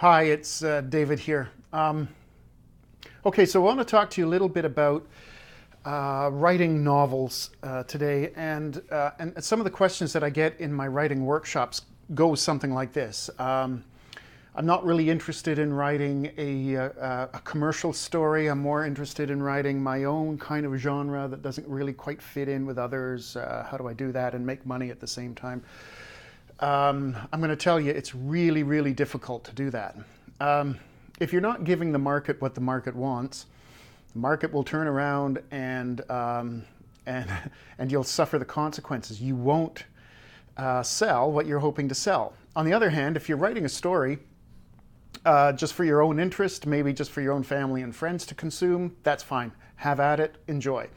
Hi, it's David here. Okay, so I want to talk to you a little bit about writing novels today, and some of the questions that I get in my writing workshops go something like this. I'm not really interested in writing a commercial story. I'm more interested in writing my own kind of genre that doesn't really quite fit in with others. How do I do that and make money at the same time? I'm going to tell you, it's really, really difficult to do that. If you're not giving the market what the market wants, the market will turn around and and you'll suffer the consequences. You won't sell what you're hoping to sell. On the other hand, if you're writing a story just for your own interest, maybe just for your own family and friends to consume, that's fine. Have at it, enjoy.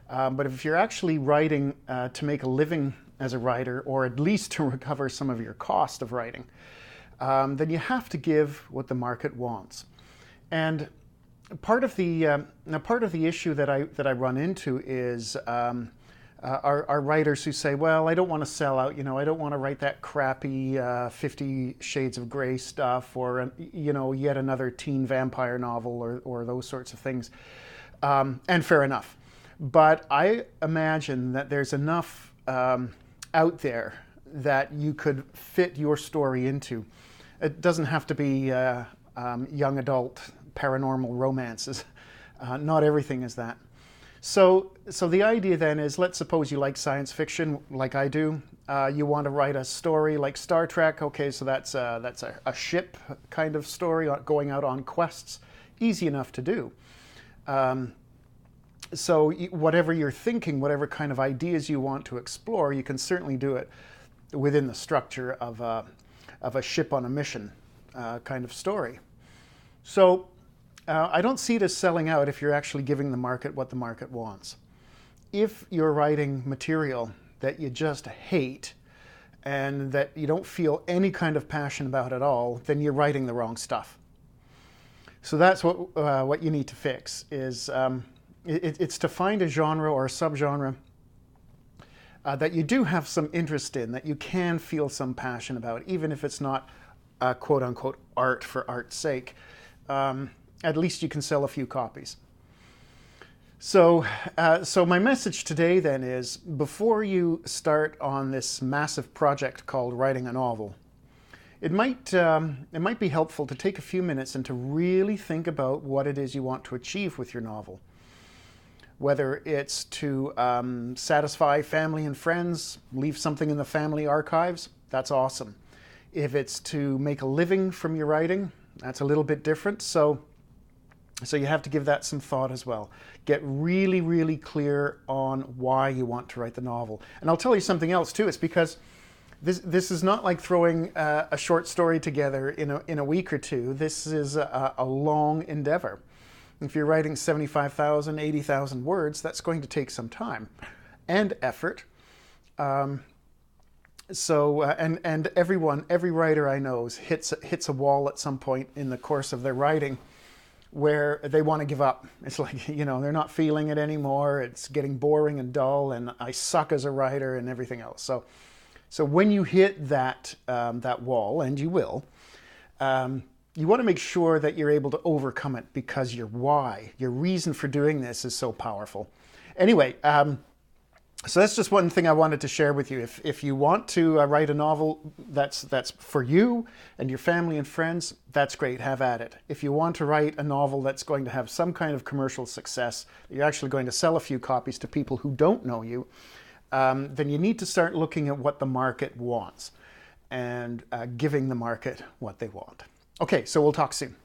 But if you're actually writing to make a living as a writer, or at least to recover some of your cost of writing, then you have to give what the market wants. And part of the issue that I run into is are writers who say, well, I don't want to sell out. I don't want to write that crappy 50 Shades of Grey stuff, or yet another teen vampire novel, or those sorts of things. And fair enough. But I imagine that there's enough out there that you could fit your story into. It doesn't have to be young adult paranormal romances. Not everything is that. So the idea then is, let's suppose you like science fiction like I do. You want to write a story like Star Trek. Okay, so that's a ship kind of story going out on quests. Easy enough to do. So whatever you're thinking, whatever kind of ideas you want to explore, you can certainly do it within the structure of a ship on a mission kind of story. So I don't see it as selling out if you're actually giving the market what the market wants. If you're writing material that you just hate and that you don't feel any kind of passion about at all, then you're writing the wrong stuff. So that's what you need to fix is it's to find a genre or a subgenre that you do have some interest in, that you can feel some passion about, even if it's not quote-unquote art for art's sake. At least you can sell a few copies. So my message today then is, before you start on this massive project called writing a novel, it might be helpful to take a few minutes and to really think about what it is you want to achieve with your novel. Whether it's to satisfy family and friends, leave something in the family archives, that's awesome. If it's to make a living from your writing, that's a little bit different. So you have to give that some thought as well. Get really, really clear on why you want to write the novel. And I'll tell you something else too. It's because this is not like throwing a short story together in a week or two. This is a long endeavor. If you're writing 75,000, 80,000 words, that's going to take some time and effort. And every writer I know hits a wall at some point in the course of their writing where they want to give up. It's like, they're not feeling it anymore. It's getting boring and dull, and I suck as a writer and everything else. So when you hit that wall, and you will, you want to make sure that you're able to overcome it, because your why, your reason for doing this, is so powerful. Anyway, so that's just one thing I wanted to share with you. If you want to write a novel that's for you and your family and friends, that's great, have at it. If you want to write a novel that's going to have some kind of commercial success, you're actually going to sell a few copies to people who don't know you, then you need to start looking at what the market wants and giving the market what they want. Okay, so we'll talk soon.